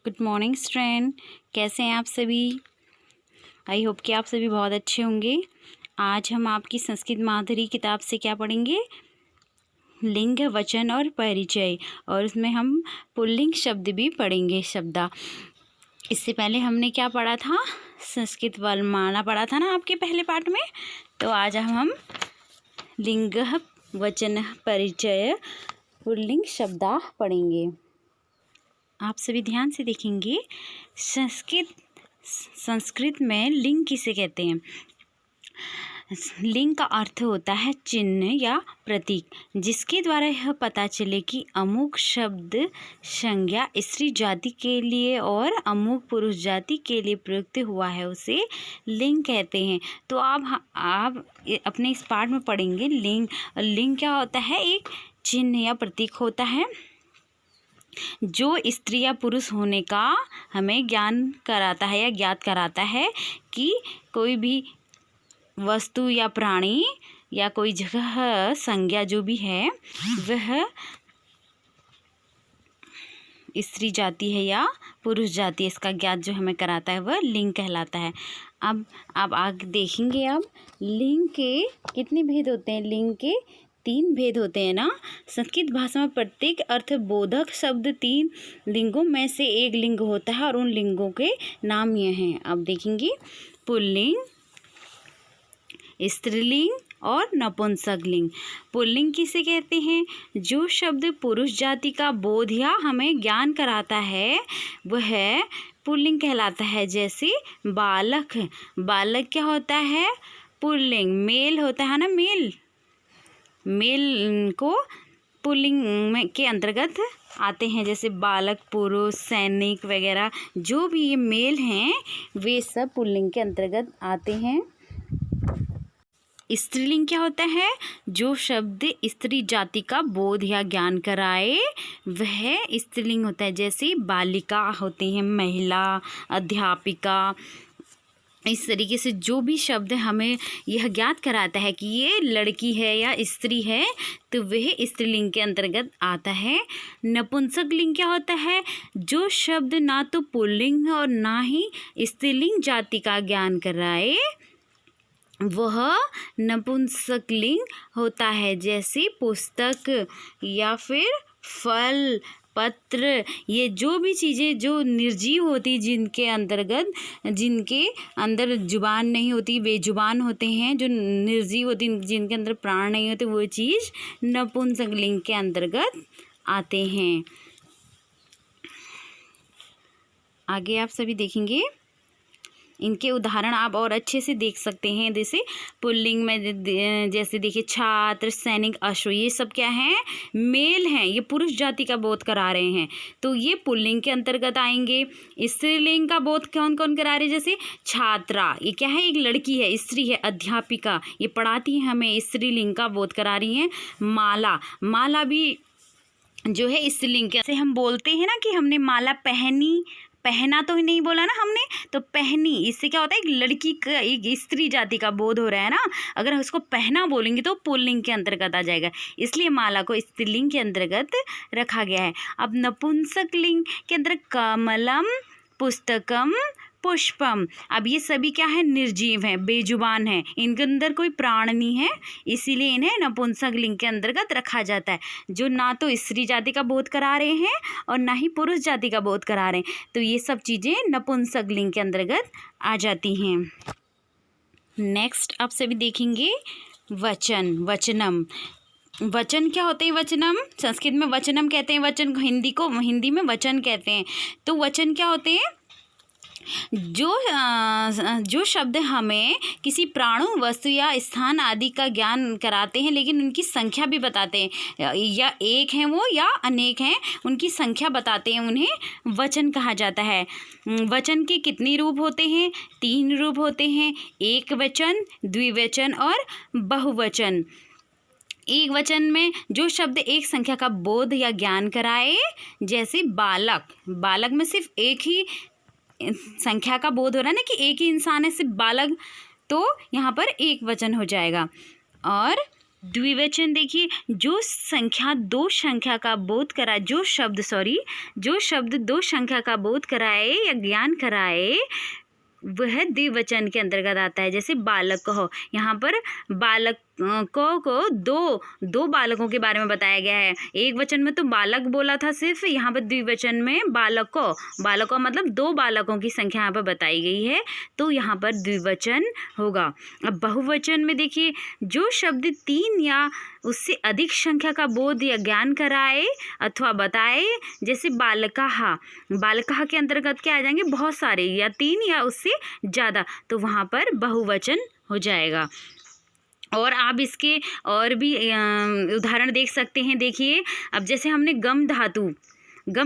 Good morning student, कैसे हैं आप सभी। आई होप कि आप सभी बहुत अच्छे होंगे। आज हम आपकी संस्कृत माधुरी किताब से क्या पढ़ेंगे, लिंग, वचन और परिचय, और उसमें हम पुल्लिंग शब्द भी पढ़ेंगे, शब्दा। इससे पहले हमने क्या पढ़ा था, संस्कृत वर्णमाला पढ़ा था ना आपके पहले पाठ में। तो आज हम लिंग, वचन, परिचय, पुल्लिंग शब्दा पढ़ेंगे। आप सभी ध्यान से देखेंगे। संस्कृत में लिंग किसे कहते हैं। लिंग का अर्थ होता है चिन्ह या प्रतीक, जिसके द्वारा यह पता चले कि अमुक शब्द संज्ञा स्त्री जाति के लिए और अमुक पुरुष जाति के लिए प्रयुक्त हुआ है, उसे लिंग कहते हैं। तो आप अपने इस पाठ में पढ़ेंगे लिंग। लिंग क्या होता है, एक चिन्ह या प्रतीक होता है जो स्त्री या पुरुष होने का हमें ज्ञान कराता है या ज्ञात कराता है कि कोई भी वस्तु या प्राणी या कोई जगह, संज्ञा जो भी है वह स्त्री जाति है या पुरुष जाति है, इसका ज्ञात जो हमें कराता है वह लिंग कहलाता है। अब आप आगे देखेंगे। अब लिंग के कितने भेद होते हैं। लिंग के 3 भेद होते हैं ना। संस्कृत भाषा में प्रत्येक अर्थबोधक शब्द 3 लिंगों में से एक लिंग होता है, और उन लिंगों के नाम ये हैं। अब देखेंगे, पुल्लिंग, स्त्रीलिंग और नपुंसक लिंग। पुल्लिंग किसे कहते हैं, जो शब्द पुरुष जाति का बोध या हमें ज्ञान कराता है वह पुल्लिंग कहलाता है। जैसे बालक, बालक क्या होता है, पुल्लिंग। मेल होता है ना, मेल को पुल्लिंग में के अंतर्गत आते हैं। जैसे बालक, पुरुष, सैनिक वगैरह जो भी ये मेल हैं वे सब पुल्लिंग के अंतर्गत आते हैं। स्त्रीलिंग क्या होता है, जो शब्द स्त्री जाति का बोध या ज्ञान कराए वह स्त्रीलिंग होता है। जैसे बालिका होती हैं, महिला, अध्यापिका। इस तरीके से जो भी शब्द हमें यह ज्ञात कराता है कि ये लड़की है या स्त्री है, तो वह स्त्रीलिंग के अंतर्गत आता है। नपुंसक लिंग क्या होता है, जो शब्द ना तो पुल्लिंग और ना ही स्त्रीलिंग जाति का ज्ञान कराए वह नपुंसक लिंग होता है। जैसे पुस्तक या फिर फल, पत्र, ये जो भी चीज़ें जो निर्जीव होती, जिनके अंदर जुबान नहीं होती, बेजुबान होते हैं, जो निर्जीव होती, जिनके अंदर प्राण नहीं होते, वो चीज़ नपुंसक लिंग के अंतर्गत आते हैं। आगे आप सभी देखेंगे, इनके उदाहरण आप और अच्छे से देख सकते हैं। जैसे पुल्लिंग में जैसे देखिए, छात्र, सैनिक, अश्व, ये सब क्या हैं, मेल हैं, ये पुरुष जाति का बोध करा रहे हैं, तो ये पुल्लिंग के अंतर्गत आएंगे। स्त्रीलिंग का बोध कौन कौन करा रहे हैं, जैसे छात्रा, ये क्या है, एक लड़की है, स्त्री है। अध्यापिका, ये पढ़ाती है हमें, स्त्रीलिंग का बोध करा रही हैं। माला, माला भी जो है स्त्रीलिंग के, जैसे हम बोलते हैं ना कि हमने माला पहनी, पहना तो नहीं बोला ना हमने, तो पहनी, इससे क्या होता है, एक लड़की का, एक स्त्री जाति का बोध हो रहा है ना। अगर उसको पहना बोलेंगे तो पुल्लिंग के अंतर्गत आ जाएगा, इसलिए माला को स्त्रीलिंग के अंतर्गत रखा गया है। अब नपुंसक लिंग के अंदर कमलम, पुस्तकम, पुष्पम, अब ये सभी क्या है, निर्जीव हैं, बेजुबान हैं, इनके अंदर कोई प्राण नहीं है, इसीलिए इन्हें नपुंसक लिंग के अंतर्गत रखा जाता है। जो ना तो स्त्री जाति का बोध करा रहे हैं और ना ही पुरुष जाति का बोध करा रहे हैं, तो ये सब चीज़ें नपुंसक लिंग के अंतर्गत आ जाती हैं। नेक्स्ट आप सभी देखेंगे वचन, वचनम। वचन क्या होते हैं, वचनम संस्कृत में वचनम कहते हैं, वचन हिंदी में वचन कहते हैं। तो वचन क्या होते हैं, जो शब्द हमें किसी प्राणु, वस्तु या स्थान आदि का ज्ञान कराते हैं, लेकिन उनकी संख्या भी बताते हैं, या एक हैं वो या अनेक हैं, उनकी संख्या बताते हैं, उन्हें वचन कहा जाता है। वचन के कितने रूप होते हैं, 3 रूप होते हैं, एक वचन, द्विवचन और बहुवचन। एक वचन में जो शब्द एक संख्या का बोध या ज्ञान कराए, जैसे बालक, बालक में सिर्फ एक ही संख्या का बोध हो रहा है ना, कि एक ही इंसान है, सिर्फ बालक, तो यहाँ पर एक वचन हो जाएगा। और द्विवचन देखिए, जो संख्या का बोध कराए, जो शब्द दो संख्या का बोध कराए या ज्ञान कराए वह द्विवचन के अंतर्गत आता है। जैसे बालक कहो, यहाँ पर बालक को दो बालकों के बारे में बताया गया है। एक वचन में तो बालक बोला था सिर्फ, यहाँ पर द्विवचन में बालकों मतलब दो बालकों की संख्या यहाँ पर बताई गई है, तो यहाँ पर द्विवचन होगा। अब बहुवचन में देखिए, जो शब्द 3 या उससे अधिक संख्या का बोध या ज्ञान कराए अथवा बताए, जैसे बालकः के अंतर्गत क्या आ जाएंगे, बहुत सारे या 3 या उससे ज़्यादा, तो वहाँ पर बहुवचन हो जाएगा। और आप इसके और भी उदाहरण देख सकते हैं। देखिए, अब जैसे हमने गम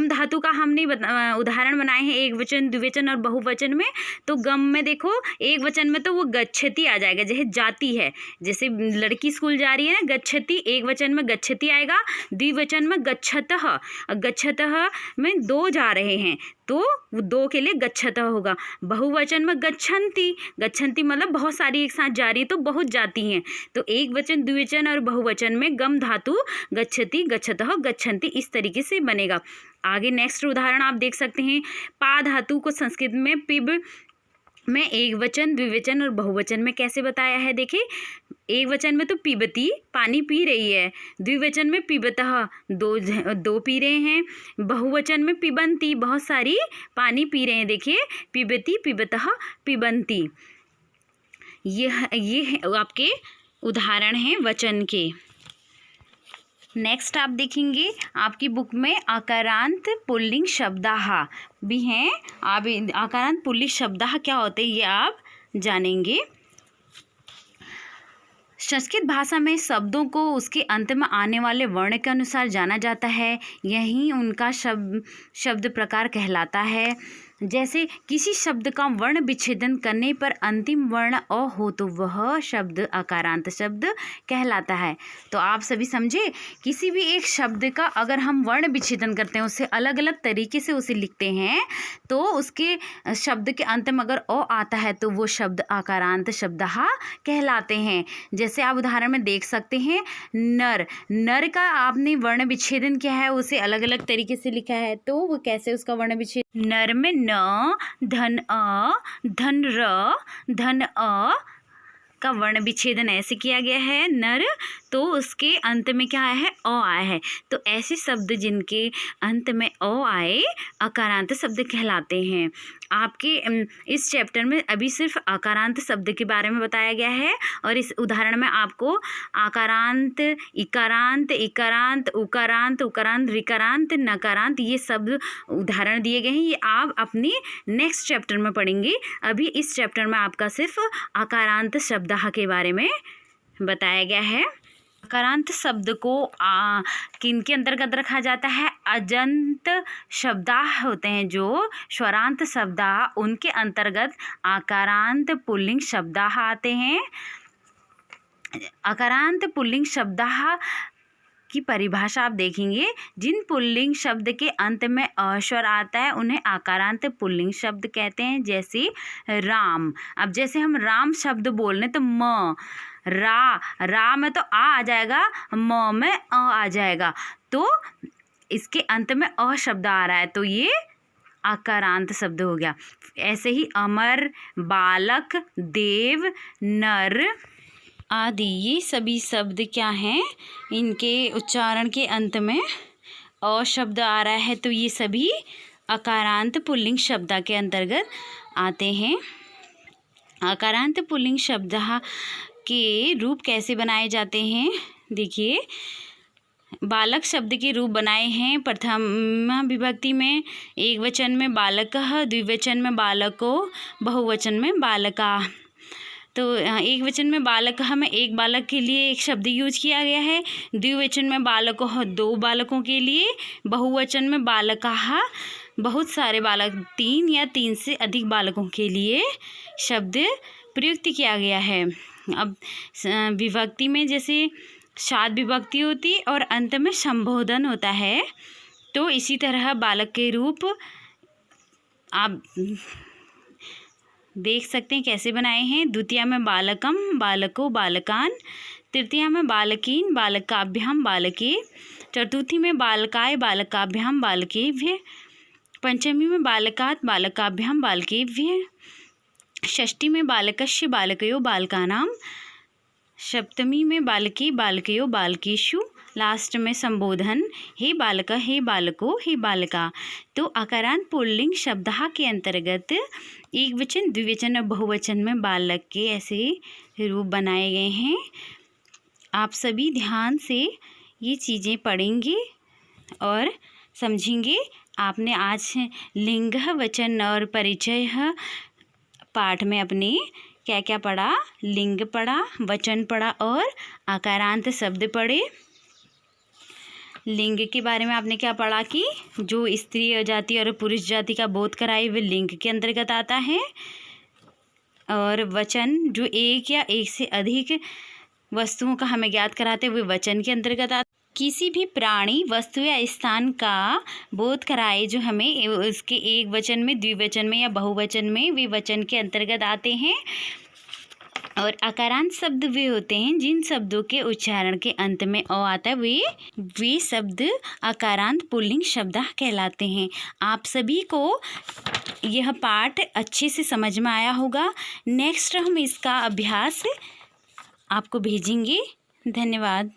धातु का हमने उदाहरण बनाए हैं एक वचन, द्विवचन और बहुवचन में। तो गम में देखो, एक वचन में तो वो गच्छति आ जाएगा, जैसे जाती है, जैसे लड़की स्कूल जा रही है ना, गच्छति, एक वचन में गच्छति आएगा, द्विवचन में गच्छतः में 2 जा रहे हैं तो वो 2 के लिए गच्छतः होगा। बहुवचन में गच्छन्ति मतलब बहुत सारी एक साथ जा रही है तो बहुत जाती हैं। तो एक वचन, द्विवचन और बहुवचन में गम धातु गच्छति, गच्छतः, गच्छन्ति इस तरीके से बनेगा। आगे नेक्स्ट उदाहरण आप देख सकते हैं। पा धातु को संस्कृत में पिब में एक वचन, द्विवचन और बहुवचन में कैसे बताया है। देखिए, एक वचन में तो पिबती, पानी पी रही है, द्विवचन में पिबतः, दो पी रहे हैं, बहुवचन में पिबंती, बहुत सारी पानी पी रहे हैं। देखिए, पिबती, पिबतः, पिबंती, ये आपके उदाहरण हैं वचन के। नेक्स्ट आप देखेंगे आपकी बुक में आकारांत पुल्लिंग शब्दाः भी हैं। आप आकारांत पुल्लिंग शब्दाः क्या होते हैं ये आप जानेंगे। संस्कृत भाषा में शब्दों को उसके अंत में आने वाले वर्ण के अनुसार जाना जाता है, यही उनका शब्द प्रकार कहलाता है। जैसे किसी शब्द का वर्ण विच्छेदन करने पर अंतिम वर्ण अ हो तो वह शब्द आकारांत शब्द कहलाता है। तो आप सभी समझे, किसी भी एक शब्द का अगर हम वर्ण विच्छेदन करते हैं, उससे अलग अलग तरीके से उसे लिखते हैं, तो उसके शब्द के अंत में अगर अ आता है तो वो शब्द आकारांत शब्द कहलाते हैं। जैसे आप उदाहरण में देख सकते हैं, नर का आपने वर्ण विच्छेदन किया है, उसे अलग अलग तरीके से लिखा है, तो वो कैसे उसका वर्ण विच्छेदन, नर में न, धन अ, धन र, धन अ का वर्ण विच्छेदन ऐसे किया गया है नर, तो उसके अंत में क्या आया है, अ आया है। तो ऐसे शब्द जिनके अंत में अ आए आकारांत शब्द कहलाते हैं। आपके इस चैप्टर में अभी सिर्फ आकारांत शब्द के बारे में बताया गया है, और इस उदाहरण में आपको आकारांत, इकारांत, इकारांत, उकारांत, उकारांत, ऋकारांत, नकारांत ये शब्द उदाहरण दिए गए हैं। ये आप अपनी नेक्स्ट चैप्टर में पढ़ेंगे। अभी इस चैप्टर में आपका सिर्फ आकारांत शब्द के बारे में बताया गया है। आकारांत शब्द को किनके अंतर्गत रखा जाता है, अजंत शब्दाः होते हैं जो स्वरांत शब्दाः, उनके अंतर्गत आकारांत पुल्लिंग शब्दाः आते हैं। आकारांत पुल्लिंग शब्दाः की परिभाषा आप देखेंगे, जिन पुल्लिंग शब्द के अंत में अश्वर आता है उन्हें आकारांत पुल्लिंग शब्द कहते हैं। जैसे राम, अब जैसे हम राम शब्द बोल रहे तो म, रा में तो आ जाएगा, म में आ जाएगा, तो इसके अंत में अ शब्द आ रहा है तो ये आकारांत शब्द हो गया। ऐसे ही अमर, बालक, देव, नर आदि ये सभी शब्द क्या हैं, इनके उच्चारण के अंत में अ शब्द आ रहा है तो ये सभी आकारांत पुल्लिंग शब्द के अंतर्गत आते हैं। आकारांत पुल्लिंग शब्द के रूप कैसे बनाए जाते हैं, देखिए, बालक शब्द के रूप बनाए हैं प्रथम विभक्ति में, एक वचन में बालकः, द्विवचन में बालको, बहुवचन में बालका। तो एक वचन में बालकः में एक बालक के लिए एक शब्द यूज किया गया है, द्विवचन में बालकोः 2 बालकों के लिए, बहुवचन में बालकाः बहुत सारे बालक, 3 या 3 से अधिक बालकों के लिए शब्द प्रयुक्त किया गया है। अब विभक्ति में जैसे शाद विभक्ति होती और अंत में संबोधन होता है, तो इसी तरह बालक के रूप आप देख सकते हैं कैसे बनाए हैं। द्वितीया में बालकम, बालको, बालकान, तृतीया में बालकीन बालकाभ्याम बालके। चतुर्थी में बालकाय बालकाभ्याम बालकेभ्य। पंचमी में बालकात् बालकाभ्याम बालकेभ्य। षष्ठी में बालकस्य बालकयो बालकानां। सप्तमी में बालके बालकयो बालकेषु। लास्ट में संबोधन, हे बालक, हे बालको, हे बालिका। तो आकारांत पुल्लिंग शब्द के अंतर्गत एक वचन, द्विवचन और बहुवचन में बालक के ऐसे रूप बनाए गए हैं। आप सभी ध्यान से ये चीज़ें पढ़ेंगे और समझेंगे। आपने आज लिंग, वचन और परिचय पाठ में अपने क्या क्या पढ़ा? लिंग पढ़ा, वचन पढ़ा और आकारांत शब्द पढ़े। लिंग के बारे में आपने क्या पढ़ा कि जो स्त्री जाति और पुरुष जाति का बोध कराए वे लिंग के अंतर्गत आता है। और वचन जो एक या एक से अधिक वस्तुओं का हमें ज्ञात कराते हैं वे वचन के अंतर्गत आता। किसी भी प्राणी, वस्तु या स्थान का बोध कराए जो हमें उसके एक वचन में, द्विवचन में या बहुवचन में, वे वचन के अंतर्गत आते हैं। और आकारांत शब्द वे होते हैं जिन शब्दों के उच्चारण के अंत में अ आता है, वे शब्द आकारांत पुल्लिंग शब्द कहलाते हैं। आप सभी को यह पाठ अच्छे से समझ में आया होगा। नेक्स्ट हम इसका अभ्यास आपको भेजेंगे। धन्यवाद।